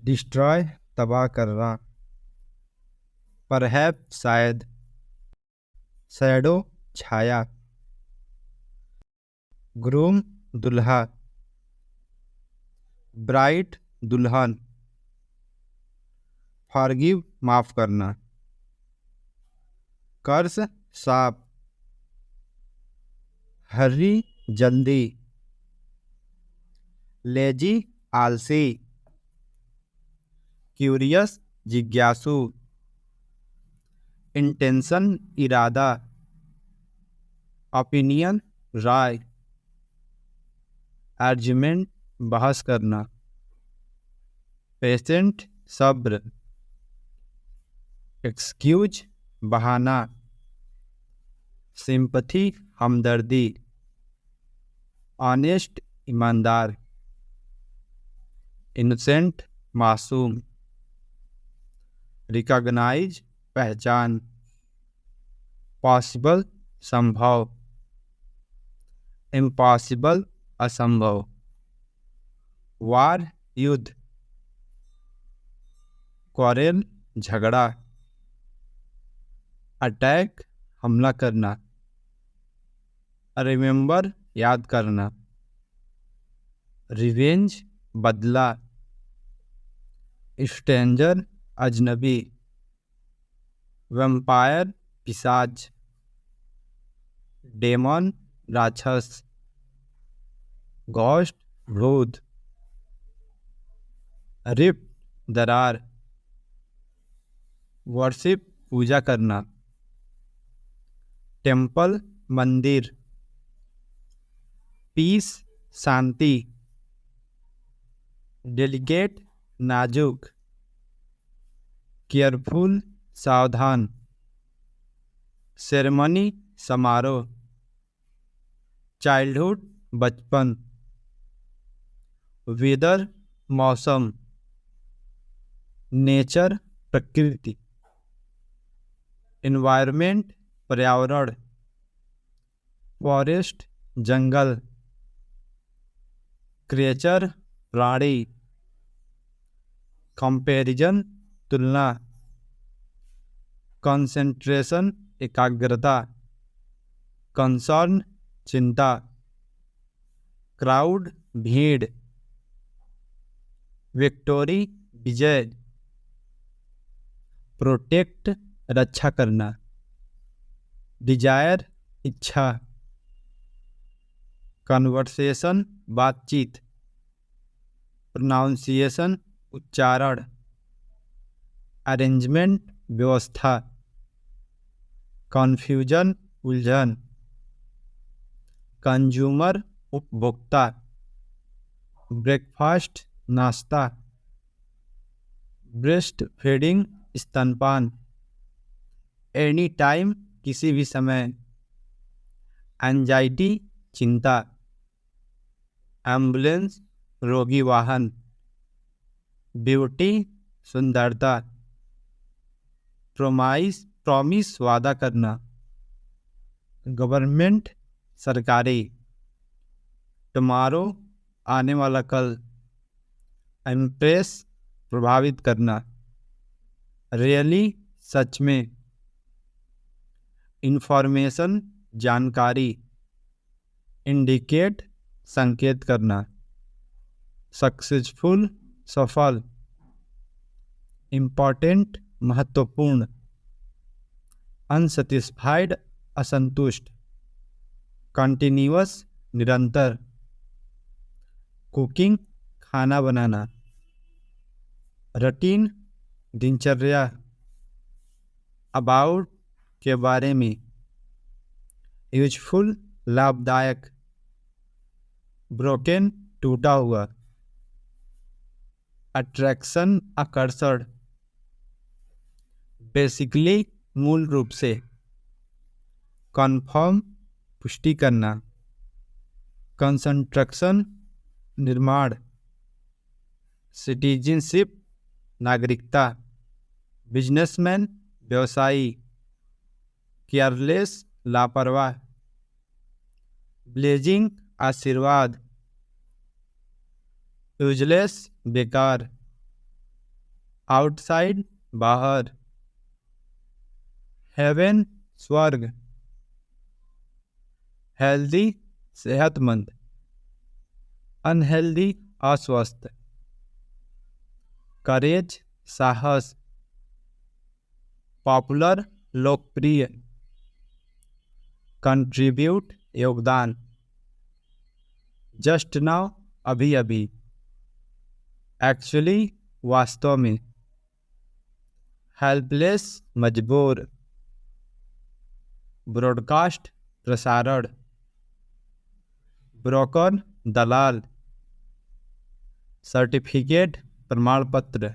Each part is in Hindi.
डिस्ट्रॉय तबाह करना, परहैप्स शायद, शैडो छाया, ग्रूम दुल्हा, ब्राइड दुल्हन, फॉरगिव माफ करना, कर्स साप, हर्री जल्दी, लेजी आलसी, क्यूरियस जिज्ञासु, इंटेंशन इरादा, ओपिनियन राय, आर्ग्यूमेंट बहस करना, पेशेंट सब्र, एक्सक्यूज बहाना, सिंपथी हमदर्दी, ऑनेस्ट ईमानदार, इनोसेंट मासूम, रिकॉग्नाइज पहचान, पॉसिबल संभव, इम्पॉसिबल असंभव, वार युद्ध, क्वारेल झगड़ा, अटैक हमला करना, रिमेंबर याद करना, रिवेंज बदला, स्ट्रेंजर अजनबी, वैम्पायर पिशाच, डेमन राक्षस, घोस्ट भूत, रिफ्ट दरार, वर्शिप पूजा करना, टेम्पल मंदिर, पीस शांति, डेलिकेट नाजुक, केयरफुल सावधान, सेरेमनी समारोह, चाइल्डहुड बचपन, वेदर मौसम, नेचर प्रकृति, एनवायरनमेंट पर्यावरण, फॉरेस्ट जंगल, क्रिएचर प्राणी, कंपैरिजन तुलना, कंसंट्रेशन एकाग्रता, कंसर्न चिंता, क्राउड भीड़, विक्टोरी विजय, प्रोटेक्ट रक्षा करना, डिजायर इच्छा, कन्वर्सेशन बातचीत, प्रोनाउंसिएशन उच्चारण, अरेंजमेंट व्यवस्था, कन्फ्यूजन उलझन, कंज्यूमर उपभोक्ता, ब्रेकफास्ट नाश्ता, ब्रेस्ट फीडिंग स्तनपान, एनी टाइम किसी भी समय, एंजाइटी चिंता, एम्बुलेंस रोगी वाहन, ब्यूटी सुंदरता, प्रॉमिस वादा करना, गवर्नमेंट सरकारी, टुमारो आने वाला कल, इम्प्रेस प्रभावित करना, रियली सच में, इंफॉर्मेशन जानकारी, इंडिकेट संकेत करना, सक्सेसफुल सफल, इम्पोर्टेंट महत्वपूर्ण, अनसेटिस्फाइड असंतुष्ट, कंटिन्यूअस निरंतर, कुकिंग खाना बनाना, रूटीन दिनचर्या, अबाउट के बारे में, यूजफुल लाभदायक, ब्रोकन टूटा हुआ, अट्रैक्शन आकर्षण, बेसिकली मूल रूप से, कन्फर्म पुष्टि करना, कंस्ट्रक्शन निर्माण, सिटीजनशिप नागरिकता, बिजनेसमैन व्यवसायी, केयरलेस लापरवाह, ब्लेजिंग आशीर्वाद, यूजलेस बेकार, आउटसाइड बाहर, हेवन स्वर्ग, हेल्दी सेहतमंद, अनहेल्दी अस्वस्थ, करेज साहस, पॉपुलर लोकप्रिय, कंट्रीब्यूट योगदान, जस्ट नाउ अभी अभी, एक्चुअली वास्तव में, हेल्पलेस मजबूर, ब्रॉडकास्ट प्रसारण, ब्रोकर दलाल, सर्टिफिकेट प्रमाण पत्र,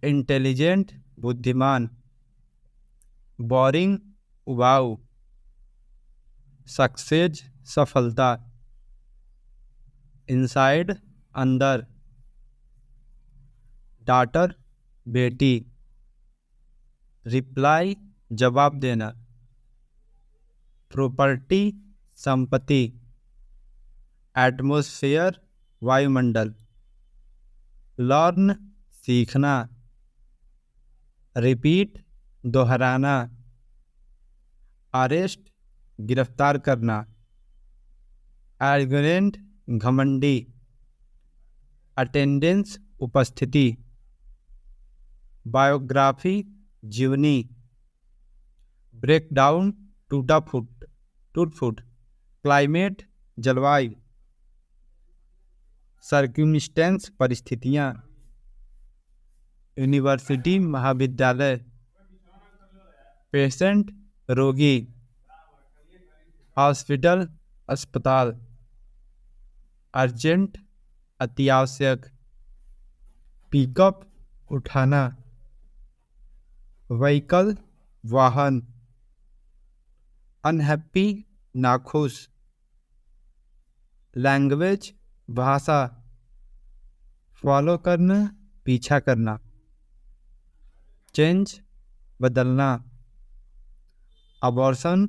इंटेलिजेंट बुद्धिमान, बोरिंग उबाऊ, सक्सेस सफलता, इनसाइड अंदर, डॉटर बेटी, रिप्लाई जवाब देना, प्रॉपर्टी संपत्ति, एटमॉस्फेयर वायुमंडल, लर्न सीखना, रिपीट दोहराना, अरेस्ट गिरफ्तार करना, आर्गुमेंट घमंडी, अटेंडेंस उपस्थिति, बायोग्राफी जीवनी, ब्रेकडाउन टूट फूट, क्लाइमेट जलवायु, सर्क्यूमिस्टेंस परिस्थितियाँ, यूनिवर्सिटी महाविद्यालय, पेशेंट रोगी, हॉस्पिटल अस्पताल, अर्जेंट अत्यावश्यक, पिकअप उठाना, व्हीकल वाहन, अनहैप्पी नाखुश, लैंग्वेज भाषा, फॉलो करना पीछा करना, चेंज बदलना, अबॉर्शन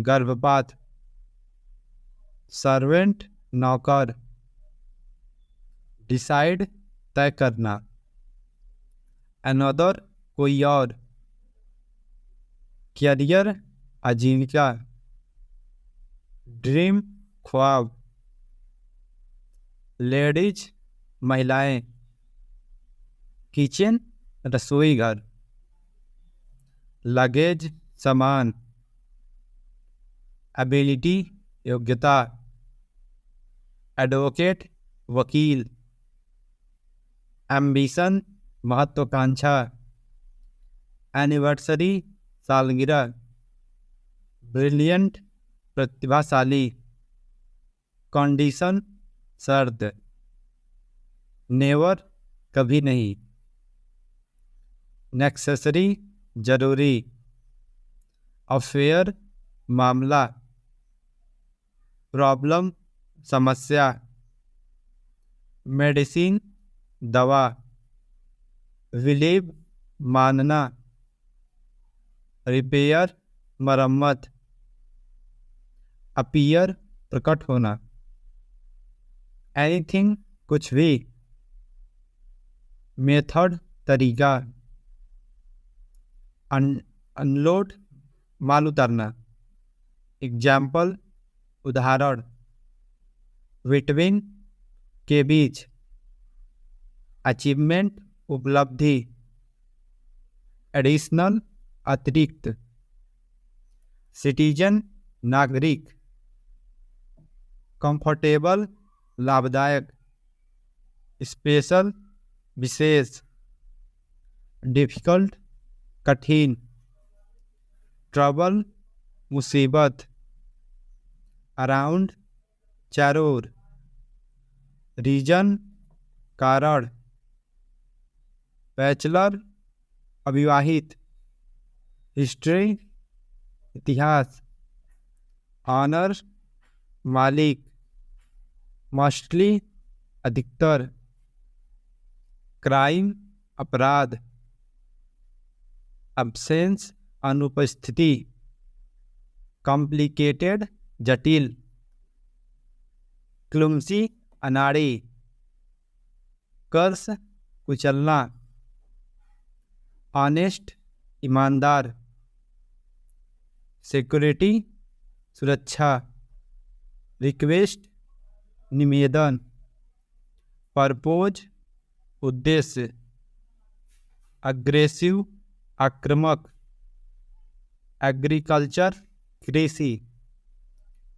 गर्भपात, सर्वेंट नौकर, डिसाइड तय करना, अनदर कोई और, कैरियर आजीविका, ड्रीम ख्वाब, लेडीज महिलाएं, किचन रसोई घर, लगेज सामान, एबिलिटी योग्यता, एडवोकेट वकील, एम्बिशन महत्वाकांक्षा, एनिवर्सरी सालगिरह, ब्रिलियंट प्रतिभाशाली, कंडीशन शर्त, नेवर कभी नहीं, नेसेसरी जरूरी, अफेयर मामला, प्रॉब्लम समस्या, मेडिसिन दवा, बिलीव मानना, रिपेयर मरम्मत, अपीयर प्रकट होना, एनीथिंग कुछ भी, मेथड तरीका, अनलोड माल उतारना, एग्जाम्पल उदाहरण, बिटवीन के बीच, अचीवमेंट उपलब्धि, एडिशनल अतिरिक्त, सिटीजन नागरिक, कंफर्टेबल लाभदायक, स्पेशल विशेष, डिफिकल्ट कठिन, ट्रबल मुसीबत, अराउंड चारों ओर, रीजन कारण, बैचलर अविवाहित, हिस्ट्री इतिहास, ऑनर मालिक, मोस्टली अधिकतर, क्राइम अपराध, अब्सेंस अनुपस्थिति, कॉम्प्लिकेटेड जटिल, क्लुमसी अनाड़ी, कर्स कुचलना, ऑनेस्ट ईमानदार, सिक्योरिटी सुरक्षा, रिक्वेस्ट निवेदन, परपोज उद्देश्य, अग्रेसिव आक्रामक, एग्रीकल्चर कृषि,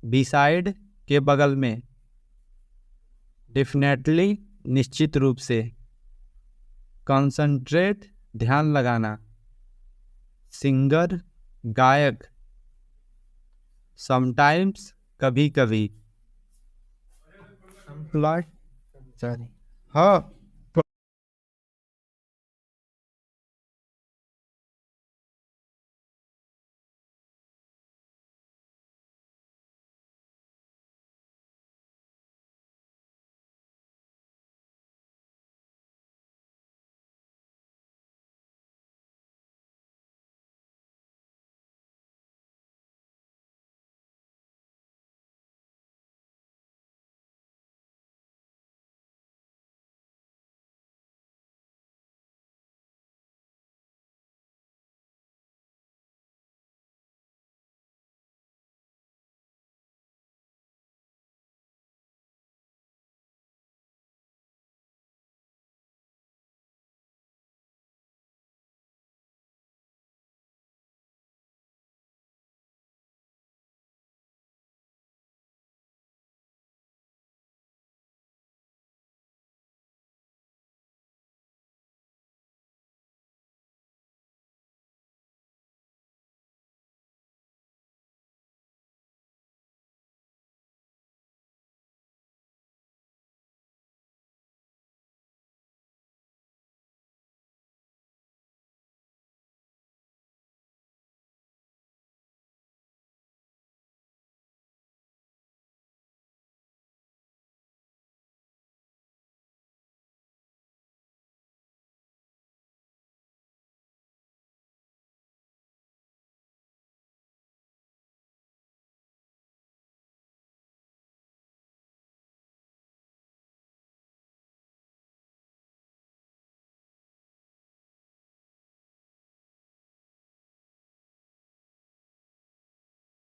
बिसाइड के बगल में, डेफिनेटली निश्चित रूप से, कंसंट्रेट ध्यान लगाना, सिंगर गायक, समटाइम्स कभी कभी, हाँ